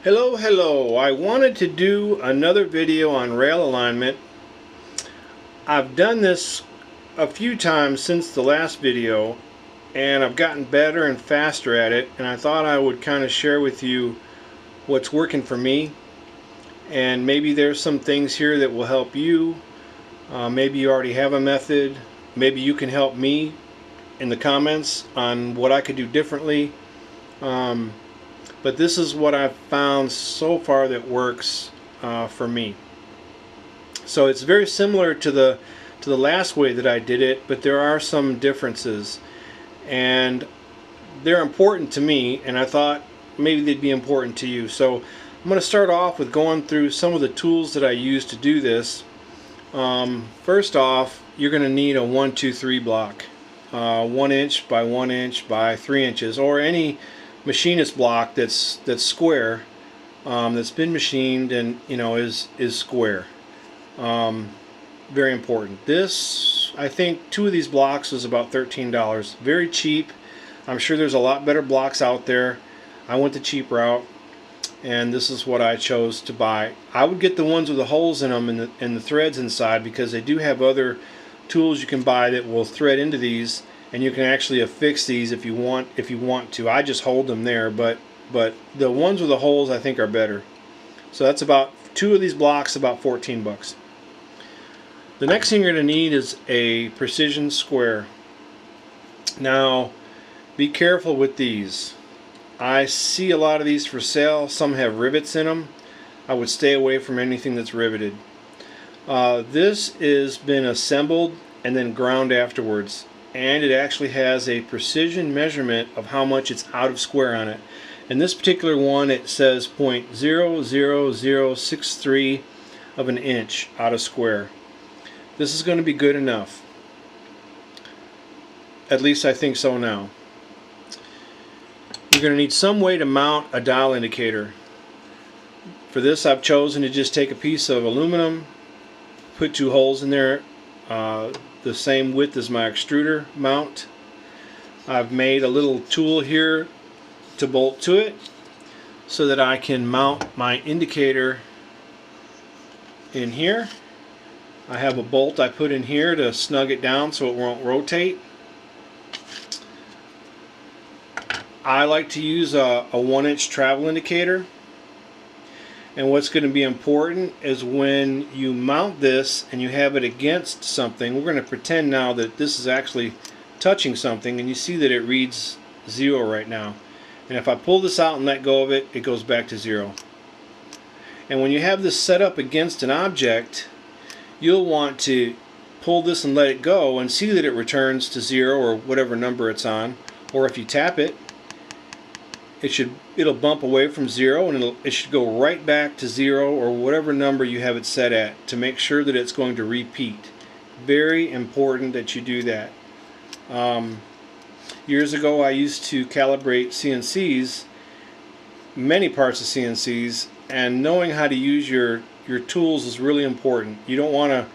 Hello. I wanted to do another video on rail alignment. I've done this a few times since the last video and I've gotten better and faster at it, and I thought I would kind of share with you what's working for me, and maybe there's some things here that will help you. Maybe you already have a method. Maybe you can help me in the comments on what I could do differently. But this is what I've found so far that works for me. So it's very similar to the last way that I did it, but there are some differences, and they're important to me, and I thought maybe they'd be important to you. So I'm going to start off with going through some of the tools that I use to do this. First off, you're going to need a 1-2-3 block, 1 inch by 1 inch by 3 inches, or any machinist block that's square, that's been machined and is square. Very important. This, I think 2 of these blocks was about $13. Very cheap. I'm sure there's a lot better blocks out there. I went the cheap route, and this is what I chose to buy. I would get the ones with the holes in them and the threads inside, because they do have other tools you can buy that will thread into these, and you can actually affix these if you want to. I just hold them there, but the ones with the holes I think are better. So that's about 2 of these blocks, about 14 bucks. The next thing you're going to need is a precision square. Now, be careful with these. I see a lot of these for sale. Some have rivets in them. I would stay away from anything that's riveted. This has been assembled and then ground afterwards, and it actually has a precision measurement of how much it's out of square on it. In this particular one, it says 0.00063 of an inch out of square. This is going to be good enough. At least I think so now. You're going to need some way to mount a dial indicator. For this, I've chosen to just take a piece of aluminum, put 2 holes in there, the same width as my extruder mount. I've made a little tool here to bolt to it so that I can mount my indicator in here. I have a bolt I put in here to snug it down so it won't rotate. I like to use a 1-inch travel indicator, and what's going to be important is when you mount this and you have it against something, we're going to pretend now that this is actually touching something, and you see that it reads 0 right now. And if I pull this out and let go of it, it goes back to 0. And when you have this set up against an object, you'll want to pull this and let it go and see that it returns to 0 or whatever number it's on. Or if you tap it, it'll bump away from 0, and it should go right back to 0 or whatever number you have it set at, to make sure that it's going to repeat. Very important that you do that. Years ago, I used to calibrate CNCs, many parts of CNCs, and knowing how to use your tools is really important. You don't want to,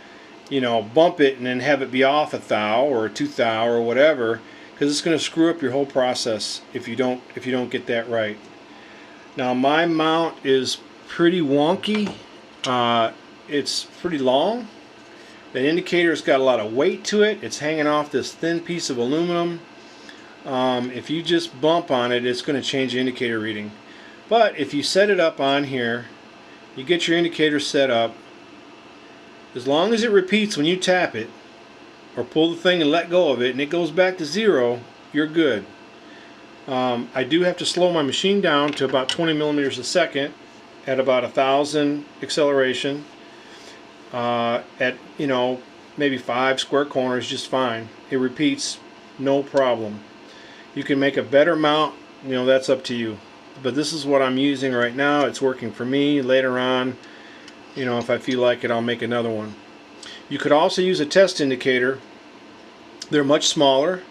bump it and then have it be off a thou or 2 thou or whatever, because it's going to screw up your whole process if you don't get that right. Now, my mount is pretty wonky. It's pretty long. The indicator's got a lot of weight to it. It's hanging off this thin piece of aluminum. If you just bump on it, it's going to change the indicator reading. But if you set it up on here, you get your indicator set up, as long as it repeats when you tap it or pull the thing and let go of it and it goes back to 0, you're good. I do have to slow my machine down to about 20 millimeters a second at about 1,000 acceleration. At maybe 5 square corners, just fine. It repeats, no problem. You can make a better mount, that's up to you. But this is what I'm using right now. It's working for me. Later on, if I feel like it, I'll make another one. You could also use a test indicator. They're much smaller,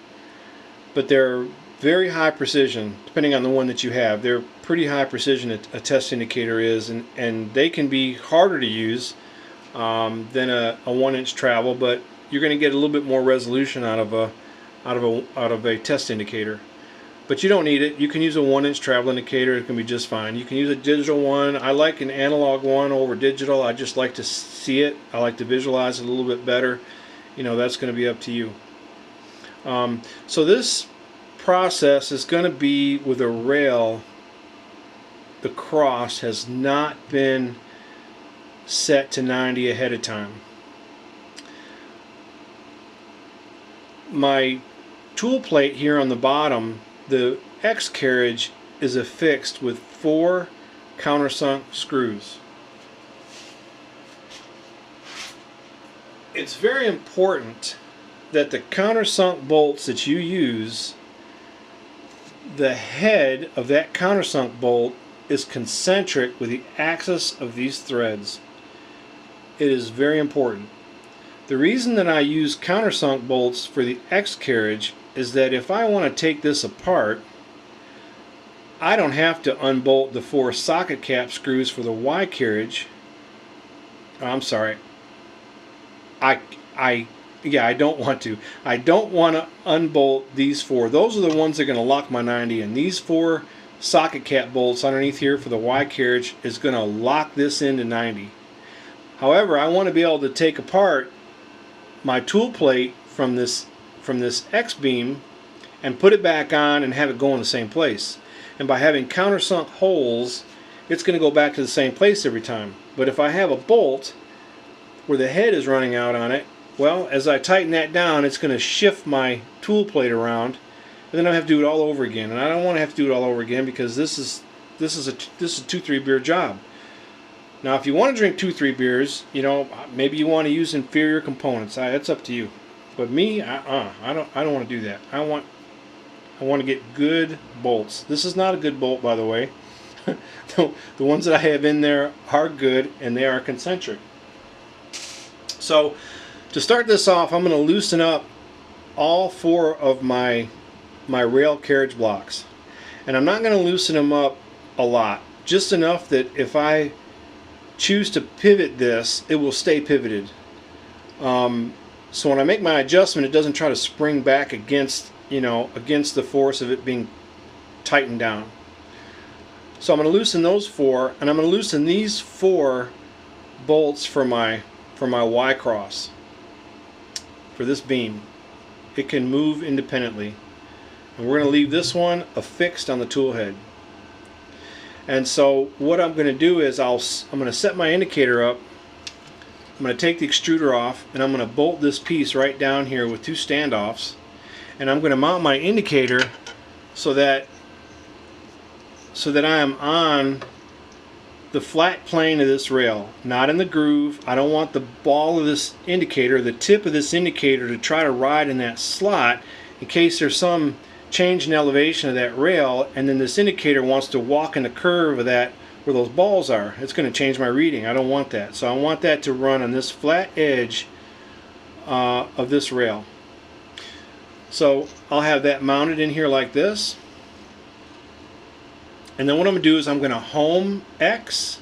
but they're very high precision, depending on the one that you have. They're pretty high precision, a test indicator is, and they can be harder to use than a 1-inch travel, but you're going to get a little bit more resolution out of a test indicator. But you don't need it. You can use a 1-inch travel indicator. It can be just fine. You can use a digital one. I like an analog one over digital. I just like to see it. I like to visualize it a little bit better. You know, that's going to be up to you. So this process is going to be with a rail. The cross has not been set to 90 ahead of time. My tool plate here on the bottom, the X carriage is affixed with 4 countersunk screws. It's very important that the countersunk bolts that you use, the head of that countersunk bolt is concentric with the axis of these threads. It is very important. The reason that I use countersunk bolts for the X carriage is that if I want to take this apart, I don't have to unbolt the 4 socket cap screws for the Y carriage. I'm sorry. I don't want to. I don't want to unbolt these 4. Those are the ones that are going to lock my 90 in. These 4 socket cap bolts underneath here for the Y carriage is going to lock this into 90. However, I want to be able to take apart my tool plate from this X beam and put it back on and have it go in the same place. And by having countersunk holes, it's going to go back to the same place every time. But if I have a bolt where the head is running out on it, well, as I tighten that down, it's going to shift my tool plate around, and then I have to do it all over again. And I don't want to have to do it all over again because this is a 2-3 beer job. Now, if you want to drink 2-3 beers, you know, maybe you want to use inferior components. It's up to you. But me, I don't want to do that. I want to get good bolts. This is not a good bolt, by the way. The ones that I have in there are good, and they are concentric. So, to start this off, I'm going to loosen up all 4 of my rail carriage blocks. And I'm not going to loosen them up a lot. Just enough that if I choose to pivot this, it will stay pivoted. So when I make my adjustment, it doesn't try to spring back against the force of it being tightened down. So I'm going to loosen those 4, and I'm going to loosen these 4 bolts for my Y cross, for this beam. It can move independently, and we're going to leave this one affixed on the tool head. And so what I'm going to do is I'm going to set my indicator up. I'm going to take the extruder off, and I'm going to bolt this piece right down here with 2 standoffs, and I'm going to mount my indicator so that I am on the flat plane of this rail, not in the groove. I don't want the ball of this indicator, the tip of this indicator, to try to ride in that slot in case there's some change in elevation of that rail, and then this indicator wants to walk in the curve of that where those balls are. It's going to change my reading. I don't want that. So I want that to run on this flat edge of this rail. So I'll have that mounted in here like this. And then what I'm going to do is I'm going to home X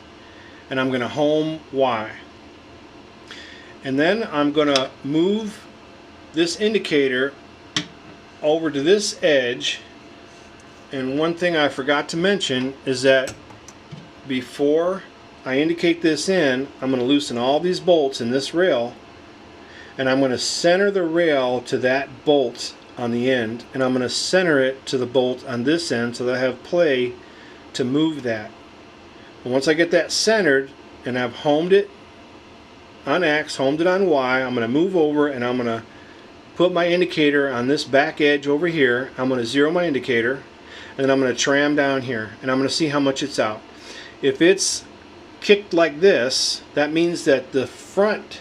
and I'm going to home Y. And then I'm going to move this indicator over to this edge. And one thing I forgot to mention is that before I indicate this in, I'm going to loosen all these bolts in this rail, and I'm going to center the rail to that bolt on the end, and I'm going to center it to the bolt on this end so that I have play to move that. And once I get that centered and I've homed it on X, homed it on Y, I'm going to move over and I'm going to put my indicator on this back edge over here. I'm going to zero my indicator, and then I'm going to tram down here, and I'm going to see how much it's out. If it's kicked like this, that means that the front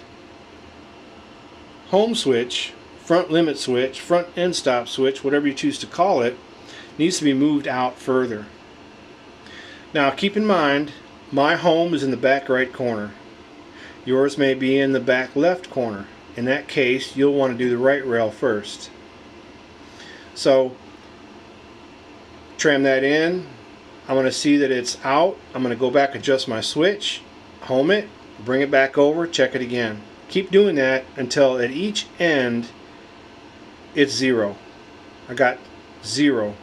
home switch, front limit switch, front end stop switch, whatever you choose to call it, needs to be moved out further. Now keep in mind, my home is in the back right corner. Yours may be in the back left corner. In that case, you'll want to do the right rail first. So tram that in. I'm going to see that it's out. I'm going to go back, adjust my switch, home it, bring it back over, check it again. Keep doing that until at each end it's 0. I got 0.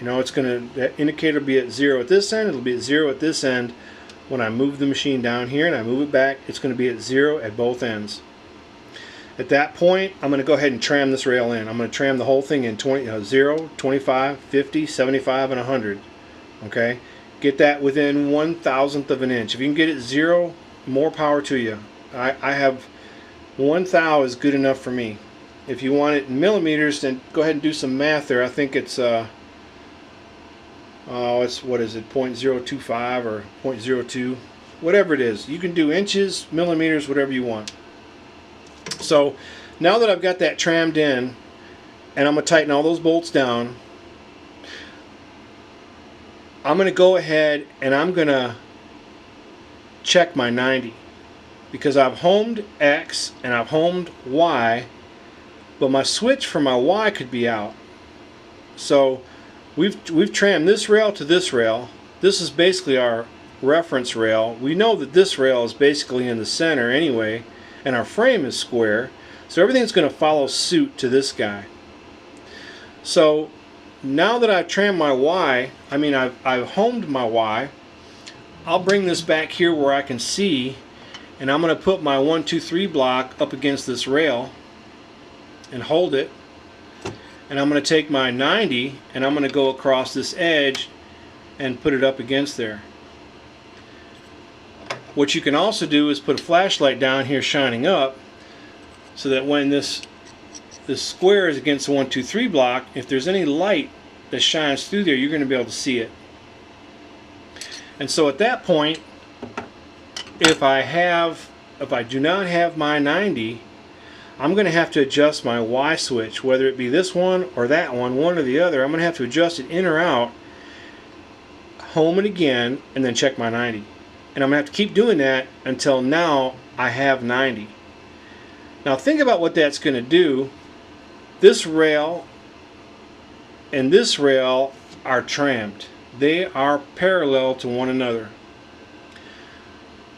You know, that indicator will be at 0 at this end, it'll be at 0 at this end. When I move the machine down here and I move it back, it's going to be at 0 at both ends. At that point, I'm going to go ahead and tram this rail in. I'm going to tram the whole thing in 0, 25, 50, 75, and 100. Okay? Get that within 1/1000th of an inch. If you can get it 0, more power to you. I have 1/1000 is good enough for me. If you want it in millimeters, then go ahead and do some math there. I think it's what is it, 0.025 or 0.02, whatever it is. You can do inches, millimeters, whatever you want. So now that I've got that trammed in, and I'm going to tighten all those bolts down, I'm going to go ahead and I'm going to check my 90, because I've homed X and I've homed Y, but my switch for my Y could be out. So we've trammed this rail to this rail. This is basically our reference rail. We know that this rail is basically in the center anyway, and our frame is square, so everything's going to follow suit to this guy. So now that I've trammed my Y, I've homed my Y, I'll bring this back here where I can see, and I'm going to put my 1, 2, 3 block up against this rail and hold it, and I'm going to take my 90 and I'm going to go across this edge and put it up against there. What you can also do is put a flashlight down here shining up, so that when this square is against the 1, 2, 3 block, if there's any light that shines through there, you're going to be able to see it. And so at that point, if I do not have my 90, I'm going to have to adjust my Y switch, whether it be this one or that one or the other. I'm going to have to adjust it in or out, home it again, and then check my 90. And I'm going to have to keep doing that until now I have 90. Now think about what that's going to do. This rail and this rail are trammed. They are parallel to one another.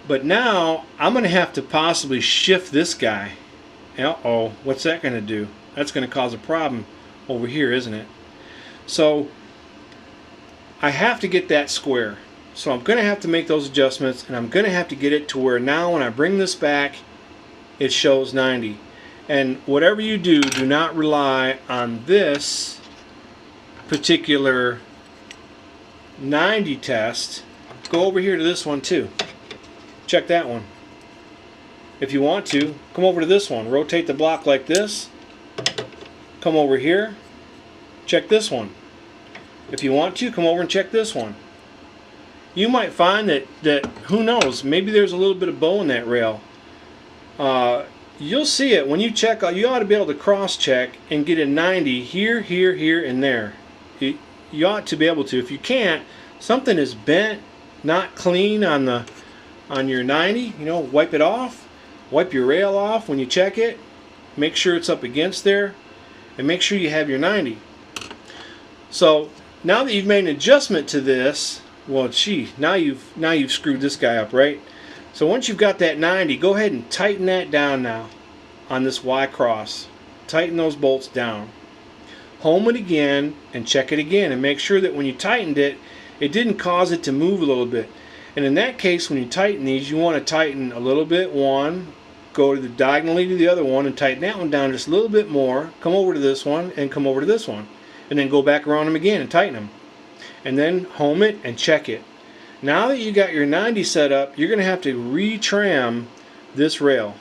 But now I'm going to have to possibly shift this guy. Uh-oh, what's that going to do? That's going to cause a problem over here, isn't it? So I have to get that square. So I'm going to have to make those adjustments, and I'm going to have to get it to where now when I bring this back, it shows 90. And whatever you do, do not rely on this particular 90 test. Go over here to this one too. Check that one. If you want to, come over to this one. Rotate the block like this. Come over here. Check this one. If you want to, come over and check this one. You might find that who knows, maybe there's a little bit of bow in that rail. You'll see it when you check. You ought to be able to cross-check and get a 90 here, here, here, and there. You ought to be able to. If you can't, something is bent, not clean on your 90. You know, wipe it off. Wipe your rail off when you check it. Make sure it's up against there, and make sure you have your 90. So now that you've made an adjustment to this, well, gee, now you've screwed this guy up, right? So once you've got that 90, go ahead and tighten that down now on this Y cross. Tighten those bolts down. Home it again and check it again, and make sure that when you tightened it, it didn't cause it to move a little bit. And in that case, when you tighten these, you want to tighten a little bit one, go to the diagonally to the other one and tighten that one down just a little bit more, come over to this one and come over to this one, and then go back around them again and tighten them. And then home it and check it. Now that you got your 90 set up, you're going to have to retram this rail,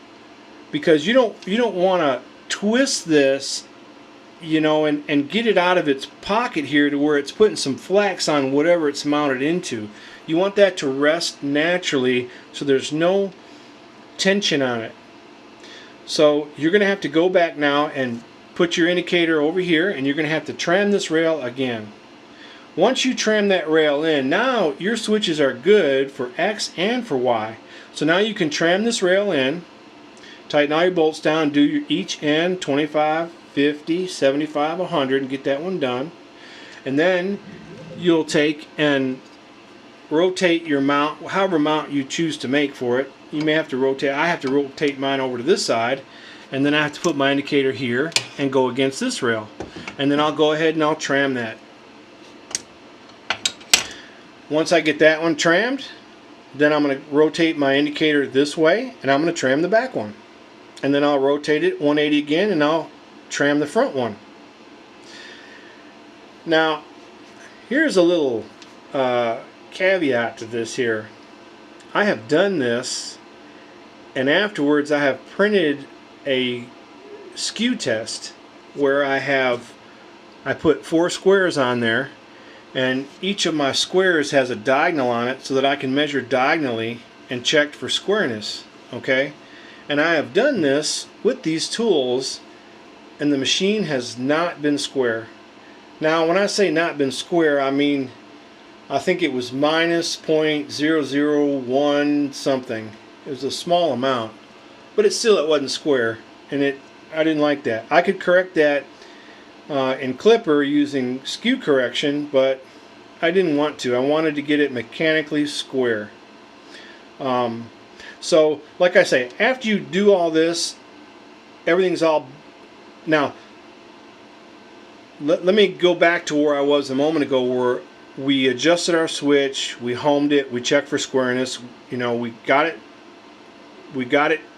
because you don't want to twist this, you know, and get it out of its pocket here to where it's putting some flex on whatever it's mounted into. You want that to rest naturally so there's no tension on it. So you're going to have to go back now and put your indicator over here, and you're going to have to tram this rail again. Once you tram that rail in, now your switches are good for X and for Y. So now you can tram this rail in, tighten all your bolts down, do each end 25, 50, 75, 100, and get that one done. And then you'll take and rotate your mount, however mount you choose to make for it. You may have to rotate. I have to rotate mine over to this side, and then I have to put my indicator here and go against this rail. And then I'll go ahead and I'll tram that. Once I get that one trimmed, then I'm going to rotate my indicator this way, and I'm going to trim the back one. And then I'll rotate it 180 again, and I'll trim the front one. Now, here's a little caveat to this here. I have done this, and afterwards I have printed a skew test where I put 4 squares on there, and each of my squares has a diagonal on it so that I can measure diagonally and check for squareness. Okay, and I have done this with these tools, and the machine has not been square. Now when I say not been square, I mean I think it was minus 0.001 something. It was a small amount, but it wasn't square, and I didn't like that. I could correct that in Clipper using skew correction, but I didn't want to. I wanted to get it mechanically square. So like I say, after you do all this, everything's all... Now let me go back to where I was a moment ago, where we adjusted our switch, we homed it, we checked for squareness, you know, we got it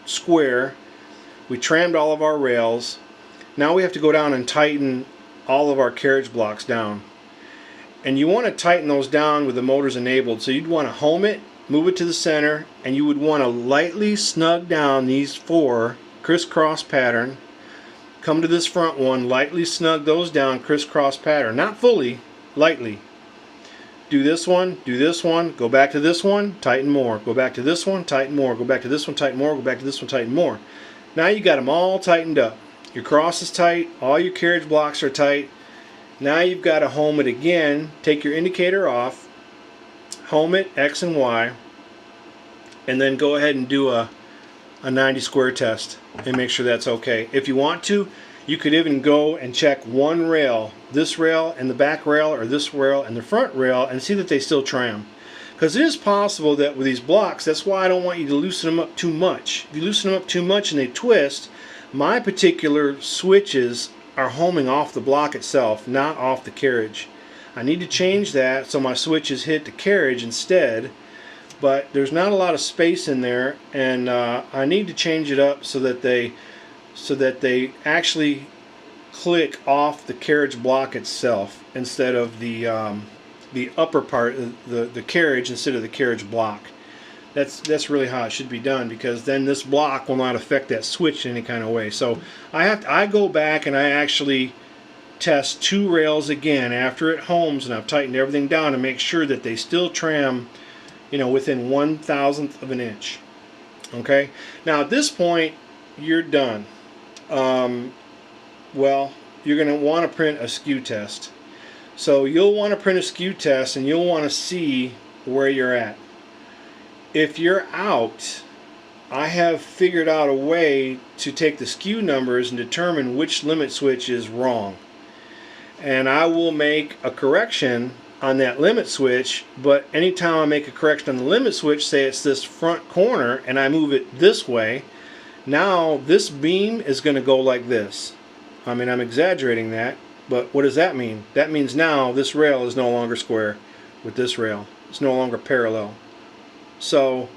square, we trimmed all of our rails. Now we have to go down and tighten all of our carriage blocks down. And you want to tighten those down with the motors enabled. So you'd want to home it, move it to the center, and you would want to lightly snug down these 4 crisscross pattern. Come to this front one, lightly snug those down, crisscross pattern. Not fully, lightly. Do this one, go back to this one, tighten more. Go back to this one, tighten more. Go back to this one, tighten more. Go back to this one, tighten more. Now you got them all tightened up. Your cross is tight, all your carriage blocks are tight. Now you've got to home it again, take your indicator off, home it X and Y, and then go ahead and do a 90 square test and make sure that's okay. If you want to, you could even go and check one rail, this rail and the back rail, or this rail and the front rail, and see that they still tram. Because it is possible that with these blocks, that's why I don't want you to loosen them up too much. If you loosen them up too much and they twist, my particular switches are homing off the block itself, not off the carriage. I need to change that so my switches hit the carriage instead, but there's not a lot of space in there, and I need to change it up so that they actually click off the carriage block itself instead of the upper part of the carriage instead of the carriage block. That's really how it should be done, because then this block will not affect that switch in any kind of way. So I go back and I actually test 2 rails again after it homes, and I've tightened everything down to make sure that they still tram, you know, within 1/1000th of an inch. Okay, now at this point you're done. Well, you're going to want to print a skew test. So you'll want to print a skew test, and you'll want to see where you're at. If you're out, I have figured out a way to take the skew numbers and determine which limit switch is wrong. And I will make a correction on that limit switch, but anytime I make a correction on the limit switch, say it's this front corner, and I move it this way, now this beam is going to go like this. I mean, I'm exaggerating that, but what does that mean? That means now this rail is no longer square with this rail. It's no longer parallel. So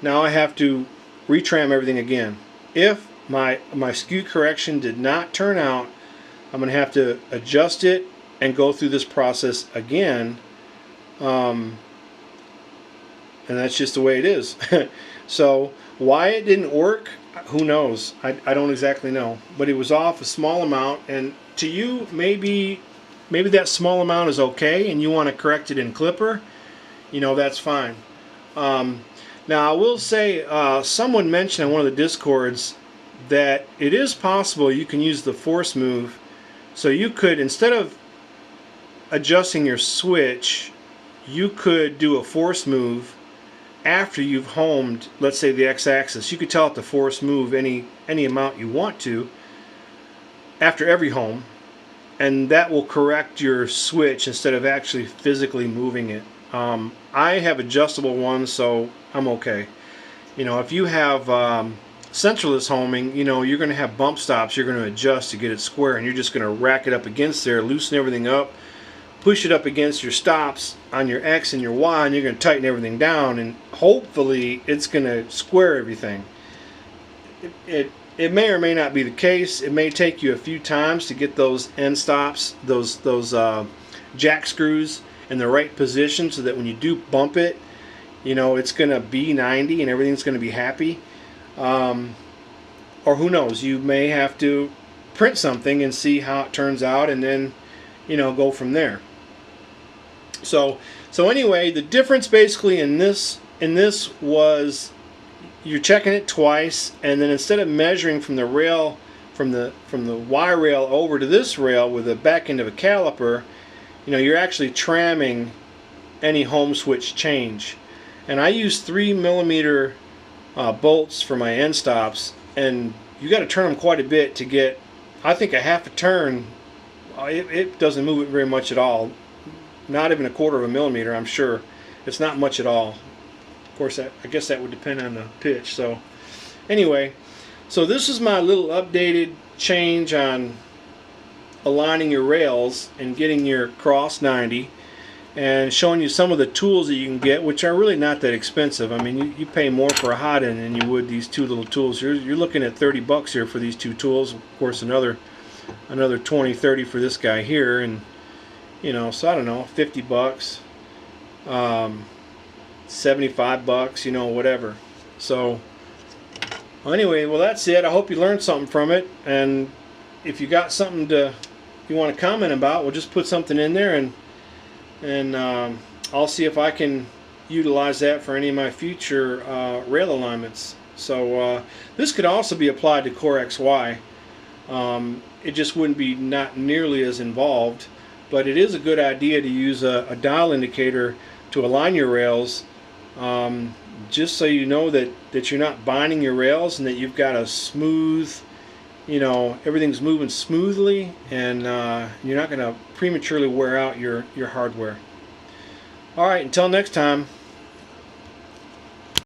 now I have to retram everything again. If my skew correction did not turn out, I'm going to have to adjust it and go through this process again. And that's just the way it is. So why it didn't work, who knows? I don't exactly know. But it was off a small amount, and to you, maybe that small amount is okay and you want to correct it in Clipper, you know, that's fine. Now I will say, someone mentioned in one of the discords that it is possible you can use the force move. So you could, instead of adjusting your switch, you could do a force move after you've homed, let's say, the x-axis. You could tell it to force move any amount you want to after every home, and that will correct your switch instead of actually physically moving it. I have adjustable ones, so I'm okay. You know, if you have centralist homing, you know, you're going to have bump stops you're going to adjust to get it square, and you're just going to rack it up against there, loosen everything up, push it up against your stops on your X and your Y, and you're going to tighten everything down, and hopefully it's going to square everything. It may or may not be the case. It may take you a few times to get those end stops, those jack screws in the right position, so that when you do bump it, you know, it's going to be 90 and everything's going to be happy. Or who knows, you may have to print something and see how it turns out, and then, you know, go from there. So anyway, the difference basically in this was you're checking it twice, and then instead of measuring from the rail, from the Y rail over to this rail with the back end of a caliper, you know, you're actually tramming any home switch change. And I use 3mm bolts for my end stops, and you got to turn them quite a bit to get, I think, a half a turn. It doesn't move it very much at all. Not even 1/4 millimeter, I'm sure. It's not much at all. Of course, I guess that would depend on the pitch. So anyway, so this is my little updated change on aligning your rails and getting your cross 90, and showing you some of the tools that you can get, which are really not that expensive. I mean, you pay more for a hot end than you would these two little tools. You're looking at 30 bucks here for these two tools. Of course, another 20, 30 for this guy here, and you know, so I don't know, 50 bucks, 75 bucks, you know, whatever. So well, anyway, well, that's it. I hope you learned something from it, and if you got something you want to comment about, we'll just put something in there, and I'll see if I can utilize that for any of my future rail alignments. So this could also be applied to Core XY. It just wouldn't be not nearly as involved, but it is a good idea to use a dial indicator to align your rails, just so you know that you're not binding your rails, and that you've got a smooth, you know, everything's moving smoothly, and you're not going to prematurely wear out your hardware. Alright, until next time.